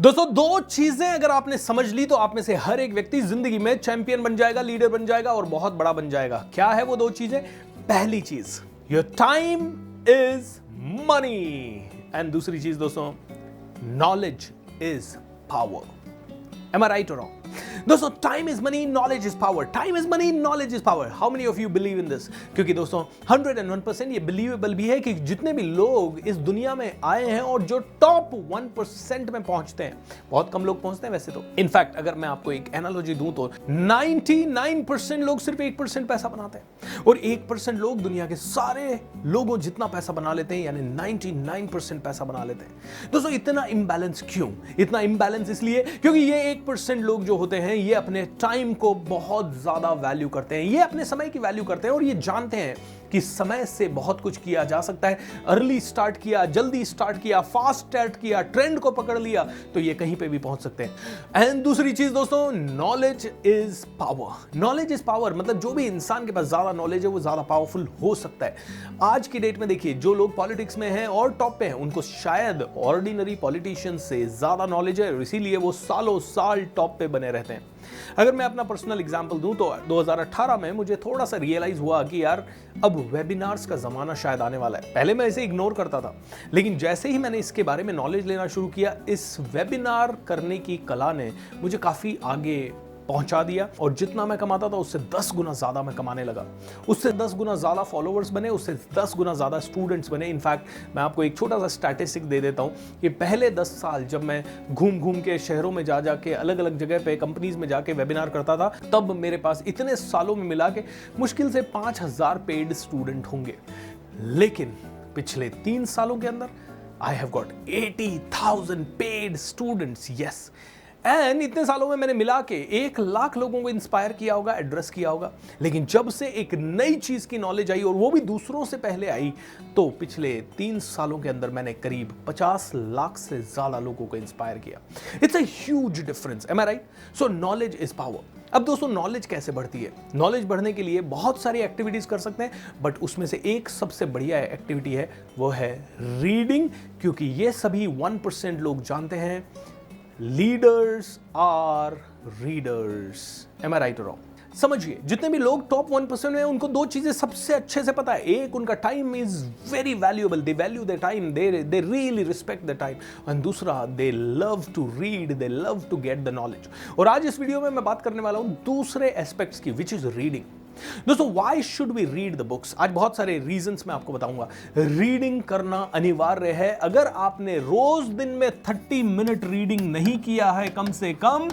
दोस्तों, दो चीजें अगर आपने समझ ली तो आप में से हर एक व्यक्ति जिंदगी में चैंपियन बन जाएगा, लीडर बन जाएगा और बहुत बड़ा बन जाएगा। क्या है वो दो चीजें? पहली चीज, your time is money, and दूसरी चीज दोस्तों, knowledge is power. Am I right or wrong? दोस्तों, time is money, knowledge is power. Time is money, knowledge is power. How many of you believe in this? क्योंकि दोस्तों 101% ये believable भी है कि जितने भी लोग इस दुनिया में आए हैं और जो टॉप 1% में पहुंचते हैं, बहुत कम लोग पहुंचते हैं वैसे तो। इनफैक्ट अगर मैं आपको एक एनालॉजी दूं तो 99% लोग सिर्फ 1% पैसा बनाते हैं और 1% लोग दुनिया के सारे लोगों जितना पैसा बना लेते हैं, यानी 99% पैसा बना लेते हैं। दोस्तों, इतना इंबैलेंस क्यों? इतना इंबैलेंस इसलिए क्योंकि ये 1% लोग जो होते हैं ये अपने टाइम को बहुत ज्यादा वैल्यू करते हैं, ये अपने समय की वैल्यू करते हैं और ये जानते हैं कि समय से बहुत कुछ किया जा सकता है। अर्ली स्टार्ट किया, जल्दी स्टार्ट किया, फास्ट स्टार्ट किया, ट्रेंड को पकड़ लिया तो ये कहीं पे भी पहुंच सकते हैं। एंड दूसरी चीज दोस्तों, knowledge is power. Knowledge is power मतलब जो भी इंसान के पास ज्यादा नॉलेज है वो ज्यादा पावरफुल हो सकता है। आज की डेट में देखिए, जो लोग पॉलिटिक्स में हैं और टॉप पे हैं उनको शायद ऑर्डिनरी पॉलिटिशियंस से ज्यादा नॉलेज है और इसीलिए वो सालों साल टॉप पे बने रहते हैं। अगर मैं अपना पर्सनल एग्जांपल दूं तो 2018 में मुझे थोड़ा सा रियलाइज हुआ कि यार अब वेबिनार्स का जमाना शायद आने वाला है। पहले मैं इसे इग्नोर करता था, लेकिन जैसे ही मैंने इसके बारे में नॉलेज लेना शुरू किया, इस वेबिनार करने की कला ने मुझे काफी आगे पहुंचा दिया और जितना मैं कमाता था उससे 10 गुना ज्यादा मैं कमाने लगा। उससे 10 गुना ज्यादा फॉलोअर्स बने, उससे 10 गुना ज्यादा स्टूडेंट्स बने। इनफैक्ट मैं आपको एक छोटा सा स्टैटिस्टिक दे देता हूं कि पहले 10 साल जब मैं घूम घूम के शहरों में जा के अलग अलग जगह पे कंपनीज में जाके वेबिनार करता था, तब मेरे पास इतने सालों में मिला के मुश्किल से 5000 पेड स्टूडेंट होंगे। लेकिन पिछले 3 सालों के अंदर I have got 80,000 paid students. Yes, and इतने सालों में मैंने मिला के 1,00,000 लोगों को इंस्पायर किया होगा, एड्रेस किया होगा। लेकिन जब से एक नई चीज की नॉलेज आई और वो भी दूसरों से पहले आई, तो पिछले 3 सालों के अंदर मैंने करीब 50 लाख से ज्यादा लोगों को इंस्पायर किया। It's a huge difference. Am I right? So knowledge is power. अब दोस्तों, नॉलेज कैसे बढ़ती है? नॉलेज बढ़ने के लिए बहुत सारी एक्टिविटीज कर सकते हैं, बट उसमें से एक सबसे बढ़िया एक्टिविटी है, वो है रीडिंग। क्योंकि ये सभी 1% लोग जानते हैं, leaders are readers. Am I right और रॉन्ग? समझिए, जितने भी लोग टॉप 1% में, उनको दो चीजें सबसे अच्छे से पता है। एक, उनका time is very valuable, they value their time, they really respect their time. And दूसरा, they love to read, they love to get the knowledge. और आज इस वीडियो में मैं बात करने वाला हूं दूसरे एस्पेक्ट्स की, विच इज रीडिंग। दोस्तों, why should we read the books? आज बहुत सारे रीजंस मैं आपको बताऊंगा। रीडिंग करना अनिवार्य है। अगर आपने रोज दिन में 30 मिनट रीडिंग नहीं किया है कम से कम,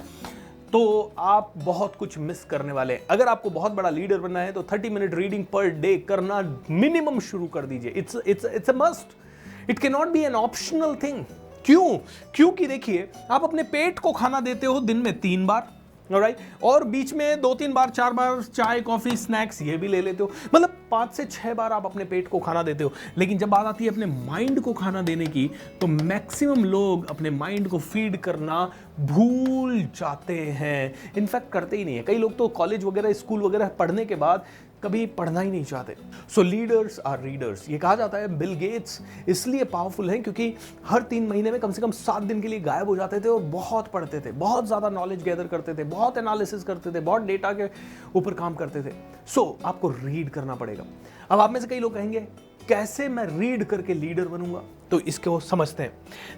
तो आप बहुत कुछ मिस करने वाले हैं। अगर आपको बहुत बड़ा लीडर बनना है तो 30 मिनट रीडिंग पर डे करना मिनिमम शुरू कर दीजिए। It's a must. It can not be an optional thing. क्यों? क्योंकि देखिए, आप अपने पेट को खाना देते हो दिन में 3 बार, राइट? और बीच में 2-3 बार 4 बार चाय, कॉफी, स्नैक्स ये भी ले लेते हो। मतलब 5 से 6 बार आप अपने पेट को खाना देते हो। लेकिन जब बात आती है अपने माइंड को खाना देने की, तो मैक्सिमम लोग अपने माइंड को फीड करना भूल जाते हैं। इनफैक्ट करते ही नहीं है। कई लोग तो कॉलेज वगैरह, स्कूल वगैरह पढ़ने के बाद कभी पढ़ना ही नहीं चाहते। सो लीडर्स आर रीडर्स। ये कहा जाता है बिल गेट्स इसलिए पावरफुल हैं क्योंकि हर 3 महीने में कम से कम 7 दिन के लिए गायब हो जाते थे और बहुत पढ़ते थे, बहुत ज्यादा नॉलेज गैदर करते थे, बहुत एनालिसिस करते थे, बहुत डेटा के ऊपर काम करते थे। सो आपको रीड करना पड़ेगा। अब आप में से कई लोग कहेंगे, कैसे मैं रीड करके लीडर बनूंगा? तो इसको समझते हैं।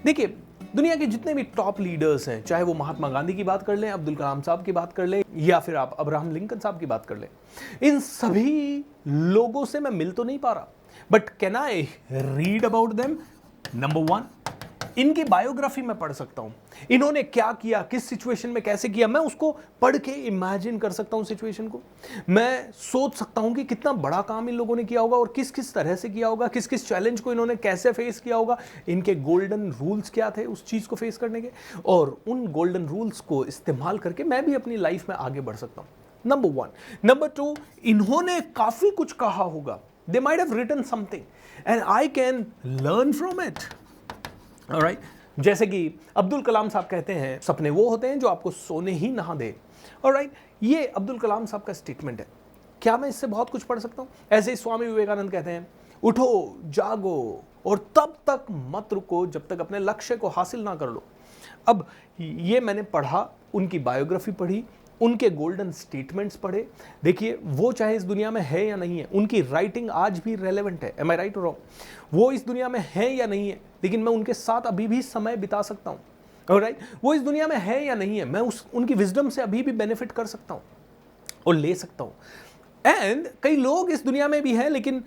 देखिए, दुनिया के जितने भी टॉप लीडर्स हैं, चाहे वो महात्मा गांधी की बात कर लें, अब्दुल कलाम साहब की बात कर लें, या फिर आप अब्राहम लिंकन साहब की बात कर लें, इन सभी लोगों से मैं मिल तो नहीं पा रहा, but can I read about them? Number 1, इनकी बायोग्राफी मैं पढ़ सकता हूं। इन्होंने क्या किया, किस सिचुएशन में कैसे किया, मैं उसको पढ़ के इमेजिन कर सकता हूं सिचुएशन को। मैं सोच सकता हूं कि कितना बड़ा काम इन लोगों ने किया होगा और किस किस तरह से किया होगा, किस किस चैलेंज को इन्होंने कैसे फेस किया होगा, इनके गोल्डन रूल्स क्या थे उस चीज को फेस करने के, और उन गोल्डन रूल्स को इस्तेमाल करके मैं भी अपनी लाइफ में आगे बढ़ सकता हूं। नंबर 1। नंबर 2, इन्होंने काफी कुछ कहा होगा। They might have written something and I can learn from it. Alright? जैसे कि अब्दुल कलाम साहब कहते हैं, सपने वो होते हैं जो आपको सोने ही ना दे। ऑलराइट? ये अब्दुल कलाम साहब का स्टेटमेंट है। क्या मैं इससे बहुत कुछ पढ़ सकता हूं? ऐसे ही स्वामी विवेकानंद कहते हैं, उठो, जागो और तब तक मत रुको जब तक अपने लक्ष्य को हासिल ना कर लो। अब ये मैंने पढ़ा, उनकी बायोग्राफी पढ़ी, उनके गोल्डन स्टेटमेंट्स पढ़े। देखिए वो चाहे इस दुनिया में है या नहीं है, उनकी राइटिंग आज भी रेलेवेंट है। एम आई राइट और रॉन्ग? वो इस दुनिया में है या नहीं है, लेकिन मैं उनके साथ अभी भी समय बिता सकता हूँ। ऑलराइट, वो इस दुनिया में है या नहीं है, मैं उनकी विजडम से अभी भी बेनिफिट कर सकता हूँ और ले सकता हूँ। एंड कई लोग इस दुनिया में भी हैं, लेकिन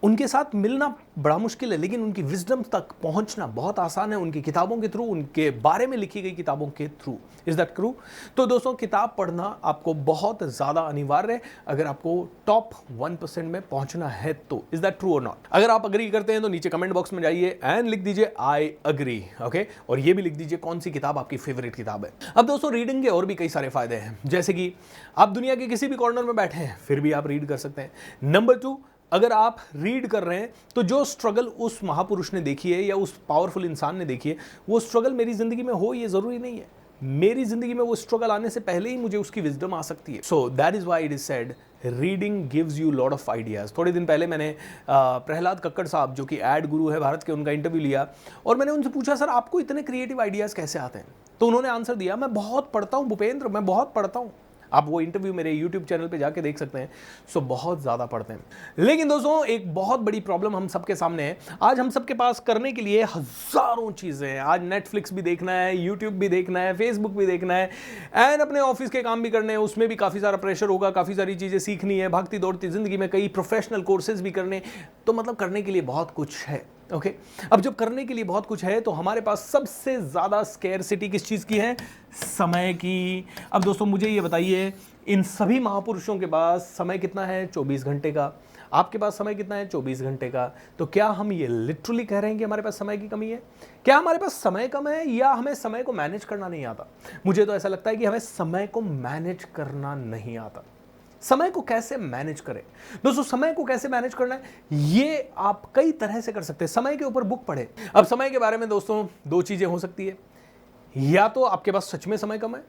उनके साथ मिलना बड़ा मुश्किल है, लेकिन उनकी विजडम तक पहुंचना बहुत आसान है, उनकी किताबों के थ्रू, उनके बारे में लिखी गई किताबों के थ्रू। Is that true? तो दोस्तों, किताब पढ़ना आपको बहुत ज़्यादा अनिवार्य है अगर आपको टॉप 1% में पहुंचना है तो। इज दैट ट्रू और नॉट? अगर आप अग्री करते हैं तो नीचे कमेंट बॉक्स में जाइए एंड लिख दीजिए आई अग्री। ओके, और ये भी लिख दीजिए कौन सी किताब आपकी फेवरेट किताब है। अब दोस्तों, रीडिंग के और भी कई सारे फायदे हैं, जैसे कि आप दुनिया के किसी भी कॉर्नर में बैठे हैं फिर भी आप रीड कर सकते हैं। नंबर 2, अगर आप रीड कर रहे हैं तो जो स्ट्रगल उस महापुरुष ने देखी है या उस पावरफुल इंसान ने देखी है, वो स्ट्रगल मेरी जिंदगी में हो ये जरूरी नहीं है। मेरी जिंदगी में वो स्ट्रगल आने से पहले ही मुझे उसकी विजडम आ सकती है। So that is why it is said reading gives you lot of ideas. थोड़े दिन पहले मैंने प्रहलाद कक्कड़ साहब, जो कि एड गुरु है भारत के, उनका इंटरव्यू लिया और मैंने उनसे पूछा, सर आपको इतने क्रिएटिव आइडियाज कैसे आते हैं? तो उन्होंने आंसर दिया, मैं बहुत पढ़ता हूँ भूपेंद्र, मैं बहुत पढ़ता हूँ। आप वो इंटरव्यू मेरे YouTube चैनल पे जाके देख सकते हैं। सो बहुत ज़्यादा पढ़ते हैं। लेकिन दोस्तों, एक बहुत बड़ी प्रॉब्लम हम सबके सामने है। आज हम सबके पास करने के लिए हज़ारों चीज़ें हैं। आज नेटफ्लिक्स भी देखना है, YouTube भी देखना है, फेसबुक भी देखना है, एंड अपने ऑफिस के काम भी करने हैं, उसमें भी काफ़ी सारा प्रेशर होगा, काफ़ी सारी चीज़ें सीखनी है, भागती दौड़ती ज़िंदगी में कई प्रोफेशनल कोर्सेज भी करने। तो मतलब करने के लिए बहुत कुछ है। ओके, अब जब करने के लिए बहुत कुछ है तो हमारे पास सबसे ज़्यादा स्केर्सिटी किस चीज़ की है? समय की। अब दोस्तों, मुझे ये बताइए, इन सभी महापुरुषों के पास समय कितना है? 24 घंटे का। आपके पास समय कितना है? 24 घंटे का। तो क्या हम ये लिटरली कह रहे हैं कि हमारे पास समय की कमी है? क्या हमारे पास समय कम है, या हमें समय को मैनेज करना नहीं आता? मुझे तो ऐसा लगता है कि हमें समय को मैनेज करना नहीं आता। समय को कैसे मैनेज करें? दोस्तों, समय को कैसे मैनेज करना है, ये आप कई तरह से कर सकते हैं। समय के ऊपर बुक पढ़े। अब समय के बारे में दोस्तों, दो चीजें हो सकती है, या तो आपके पास सच में समय कम है,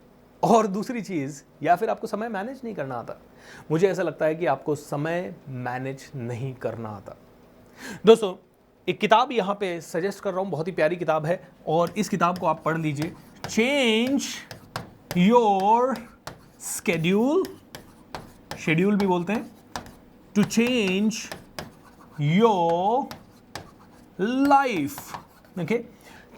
और दूसरी चीज, या फिर आपको समय मैनेज नहीं करना आता। मुझे ऐसा लगता है कि आपको समय मैनेज नहीं करना आता। दोस्तों, एक किताब यहां पे सजेस्ट कर रहा हूं, बहुत ही प्यारी किताब है, और इस किताब को आप पढ़ लीजिए। चेंज योर स्केड्यूल, शेड्यूल भी बोलते हैं, to change your life. Okay,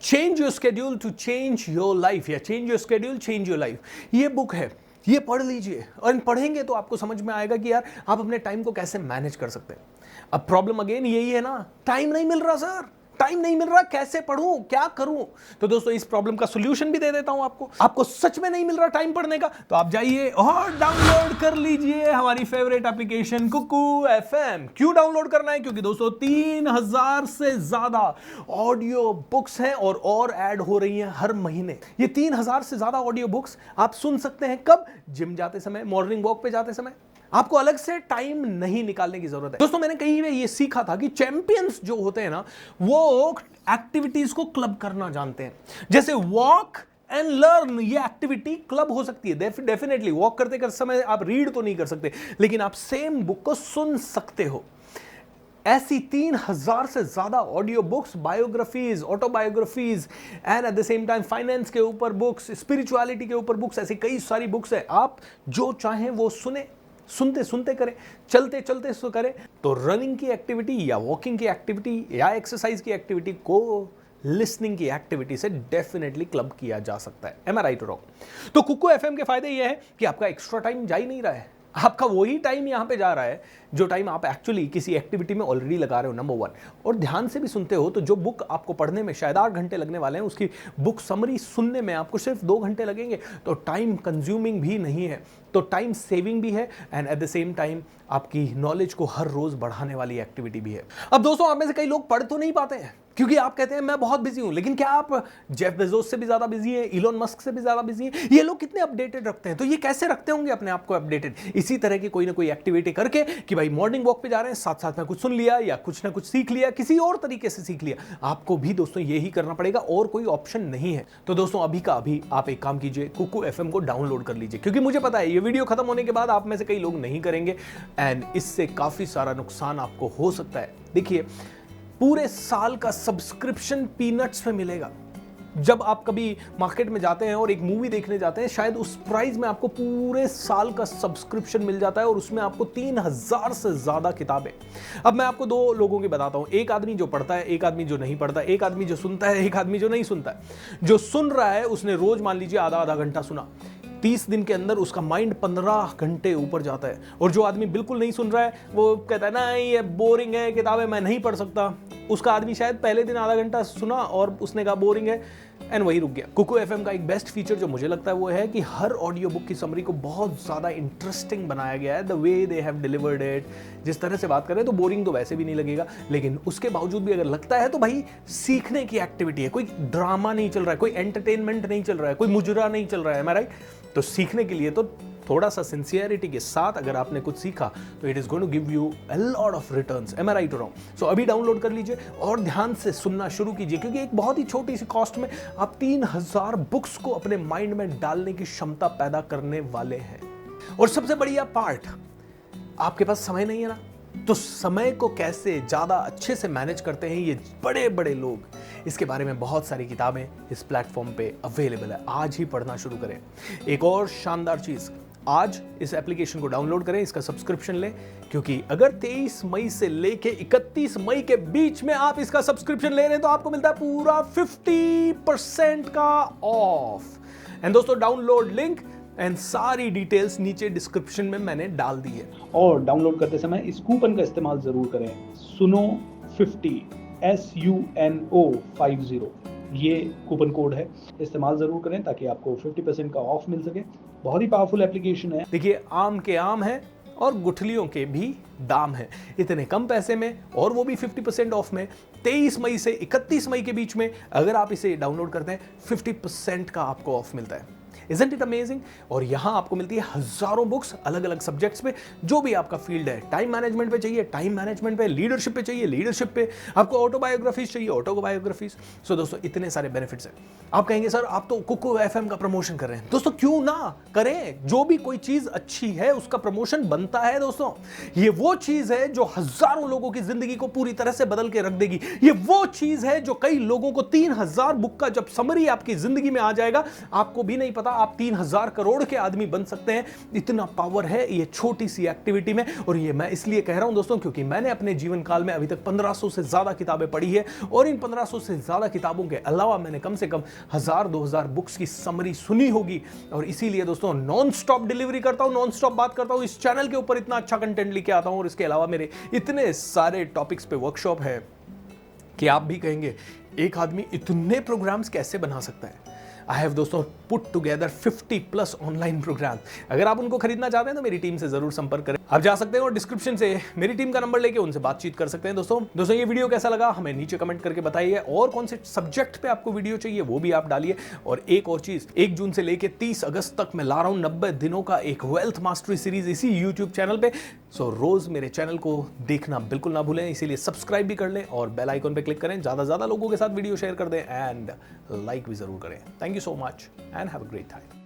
change your schedule to change your life, या change your schedule change your life. ये बुक है, ये पढ़ लीजिए, और पढ़ेंगे तो आपको समझ में आएगा कि यार आप अपने टाइम को कैसे मैनेज कर सकते हैं। अब प्रॉब्लम अगेन यही है ना, टाइम नहीं मिल रहा सर, टाइम नहीं मिल रहा, कैसे पढ़ूं, क्या करूं? तो दोस्तों, इस प्रॉब्लम का सॉल्यूशन भी दे देता हूं आपको। आपको सच में नहीं मिल रहा टाइम पढ़ने का, तो आप जाइए और डाउनलोड कर लीजिए हमारी फेवरेट एप्लीकेशन कुकू एफएम। क्यों डाउनलोड करना है? क्योंकि दोस्तों 3000 से ज्यादा ऑडियो बुक्स हैं और ऐड हो रही हैं हर महीने। ये 3000 से ज्यादा ऑडियो बुक्स आप सुन सकते हैं कब? जिम जाते समय, मॉर्निंग वॉक पे जाते समय। आपको अलग से टाइम नहीं निकालने की जरूरत है। दोस्तों, मैंने कहीं पे ये सीखा था कि चैंपियंस जो होते हैं ना, वो एक्टिविटीज को क्लब करना जानते हैं। जैसे वॉक एंड लर्न, ये एक्टिविटी क्लब हो सकती है। डेफिनेटली वॉक करते कर समय आप रीड तो नहीं कर सकते, लेकिन आप सेम बुक को सुन सकते हो। ऐसी 3000 से ज्यादा audio books, biographies, autobiographies, and at the same time finance के ऊपर बुक्स, स्पिरिचुअलिटी के ऊपर बुक्स, ऐसी कई सारी बुक्स है। आप जो चाहें वो सुने, सुनते सुनते करें, चलते चलते सो करें। तो रनिंग की एक्टिविटी या वॉकिंग की एक्टिविटी या एक्सरसाइज की एक्टिविटी को लिसनिंग की एक्टिविटी से डेफिनेटली क्लब किया जा सकता है। एम आई राइट और रॉन्ग? तो कुकू एफएम के फायदे ये है कि आपका एक्स्ट्रा टाइम जा ही नहीं रहा है, आपका वही टाइम यहां पे जा रहा है जो टाइम आप एक्चुअली किसी एक्टिविटी में ऑलरेडी लगा रहे हो। नंबर 1, और ध्यान से भी सुनते हो तो जो बुक आपको पढ़ने में शायद 8 घंटे लगने वाले हैं, उसकी बुक समरी सुनने में आपको सिर्फ 2 घंटे लगेंगे। तो टाइम कंज्यूमिंग भी नहीं है, तो टाइम सेविंग भी है, and at the same time आपकी नॉलेज को हर रोज बढ़ाने वाली एक्टिविटी भी है। अब दोस्तों, आप में से कई लोग पढ़ तो नहीं पाते हैं क्योंकि आप कहते हैं मैं बहुत बिजी हूं, लेकिन क्या आप जेफ बेजोस से भी ज्यादा बिजी हैं, इलोन मस्क से भी ज्यादा बिजी हैं? ये लोग कितने अपडेटेड रखते हैं, तो ये कैसे रखते होंगे अपने आप को अपडेटेड? इसी तरह की कोई ना कोई एक्टिविटी करके कि भाई मॉर्निंग वॉक पे जा रहे हैं, साथ साथ में कुछ सुन लिया या कुछ ना कुछ सीख लिया, किसी और तरीके से सीख लिया। आपको भी दोस्तों यही करना पड़ेगा, और कोई ऑप्शन नहीं है। तो दोस्तों, अभी का अभी आप एक काम कीजिए, कुकू एफएम को डाउनलोड कर लीजिए, क्योंकि मुझे पता है ये वीडियो खत्म होने के बाद आप में से कई लोग नहीं करेंगे, एंड इससे काफी सारा नुकसान आपको हो सकता है। देखिए, पूरे साल का सब्सक्रिप्शन पीनट्स में मिलेगा। जब आप कभी मार्केट में जाते हैं और एक मूवी देखने जाते हैं, शायद उस प्राइस में आपको पूरे साल का सब्सक्रिप्शन मिल जाता है और उसमें आपको 3000 से ज्यादा किताबें। अब मैं आपको दो लोगों की बताता हूं, एक आदमी जो पढ़ता है, एक आदमी जो नहीं पढ़ता, एक आदमी जो सुनता है, एक आदमी जो नहीं सुनता है। जो सुन रहा है उसने रोज मान लीजिए आधा आधा घंटा सुना, 30 दिन के अंदर उसका माइंड 15 घंटे ऊपर जाता है। और जो आदमी बिल्कुल नहीं सुन रहा है, वो कहता है ना ये बोरिंग है, किताबें मैं नहीं पढ़ सकता। उसका आदमी शायद पहले दिन आधा घंटा सुना और उसने कहा बोरिंग है एंड वही रुक गया। कुकू एफएम का एक बेस्ट फीचर जो मुझे लगता है वो है कि हर ऑडियो बुक की समरी को बहुत ज़्यादा इंटरेस्टिंग बनाया गया है। The way they have delivered it, जिस तरह से बात करें तो बोरिंग तो वैसे भी नहीं लगेगा, लेकिन उसके बावजूद भी अगर लगता है तो भाई सीखने की एक्टिविटी है, कोई ड्रामा नहीं चल रहा है, कोई एंटरटेनमेंट नहीं चल रहा है, कोई मुजरा नहीं चल रहा है, राइट? तो सीखने के लिए तो थोड़ा सा सिंसियरिटी के साथ अगर आपने कुछ सीखा तो it is going to give you a lot of returns. Am I right और रॉन्ग? सो अभी डाउनलोड कर लीजिए और ध्यान से सुनना शुरू कीजिए, क्योंकि एक बहुत ही छोटी सी कॉस्ट में आप 3000 बुक्स को अपने माइंड में डालने की क्षमता पैदा करने वाले हैं। और सबसे बढ़िया पार्ट, आपके पास समय नहीं है ना, तो समय को कैसे ज्यादा अच्छे से मैनेज करते हैं ये बड़े बड़े लोग, इसके बारे में बहुत सारी किताबें इस प्लेटफॉर्म पे अवेलेबल है। आज ही पढ़ना शुरू करें। एक और शानदार चीज, आज इस एप्लीकेशन को डाउनलोड करें, इसका सब्सक्रिप्शन लें, क्योंकि अगर 23 मई से लेके 31 मई के बीच में आप इसका सब्सक्रिप्शन ले रहे हैं तो आपको मिलता है पूरा 50% का ऑफ। एंड दोस्तों, डाउनलोड लिंक एंड सारी डिटेल्स नीचे डिस्क्रिप्शन में मैंने डाल दी है। और डाउनलोड करते समय इस कूपन का इस्तेमाल जरूर करें, सुनो 50 SUNO 50, ये कूपन कोड है, इस्तेमाल जरूर करें ताकि आपको 50% का ऑफ मिल सके। बहुत ही पावरफुल एप्लीकेशन है। देखिए, आम के आम है और गुठलियों के भी दाम है, इतने कम पैसे में और वो भी 50% ऑफ में। 23 मई से 31 मई के बीच में अगर आप इसे डाउनलोड करते हैं 50% का आपको ऑफ मिलता है। Isn't it amazing? और यहां आपको मिलती है हजारों बुक्स अलग अलग सब्जेक्ट्स पे, जो भी आपका फील्ड है। टाइम मैनेजमेंट पे चाहिए टाइम मैनेजमेंट पे, लीडरशिप पे चाहिए लीडरशिप पे, आपको ऑटोबायोग्राफीज चाहिए ऑटोबायोग्राफीज। सो दोस्तों, इतने सारे बेनिफिट्स हैं। आप कहेंगे सर आप तो कुकू एफएम का प्रमोशन कर रहे हैं। दोस्तों, क्यों ना करें? जो भी कोई चीज अच्छी है उसका प्रमोशन बनता है। दोस्तों, ये वो चीज है जो हजारों लोगों की जिंदगी को पूरी तरह से बदल के रख देगी। ये वो चीज है जो कई लोगों को 3000 बुक का जब समरी आपकी जिंदगी में आ जाएगा, आपको भी नहीं पता आप 3000 करोड़ के आदमी बन सकते हैं। इतना पावर है ये छोटी सी एक्टिविटी में। और ये मैं इसलिए कह रहा हूं दोस्तों, क्योंकि मैंने अपने जीवन काल में अभी तक 1500 से ज्यादा किताबें पढ़ी है, और इन 1500 से ज्यादा किताबों के अलावा मैंने कम से कम 1000-2000 बुक्स की समरी सुनी होगी। और इसीलिए दोस्तों नॉन स्टॉप डिलीवरी करता हूं, नॉन स्टॉप बात करता हूं, इस चैनल के ऊपर इतना अच्छा कंटेंट लेके आता हूं। और इसके अलावा मेरे इतने सारे टॉपिक्स पे वर्कशॉप है कि आप भी कहेंगे एक आदमी इतने प्रोग्राम्स कैसे बना सकता है। आई हैव दोस्तों पुट टुगेदर 50+ ऑनलाइन प्रोग्राम। अगर आप उनको खरीदना चाहते हैं तो मेरी टीम से जरूर संपर्क करें। आप जा सकते हैं और डिस्क्रिप्शन से मेरी टीम का नंबर लेके उनसे बातचीत कर सकते हैं। दोस्तों ये वीडियो कैसा लगा हमें नीचे कमेंट करके बताइए, और कौन से सब्जेक्ट पे आपको वीडियो चाहिए वो भी आप डालिए। और एक और चीज, 1 जून से लेके 30 अगस्त तक मैं ला रहा हूं 90 दिनों का एक वेल्थ मास्टरी सीरीज इसी यूट्यूब चैनल पे। सो रोज मेरे चैनल को देखना बिल्कुल ना भूलें, इसीलिए सब्सक्राइब भी कर लें और बेल आइकन पे क्लिक करें, ज्यादा लोगों के साथ वीडियो शेयर कर दें एंड लाइक भी जरूर करें। Thank you so much and have a great time.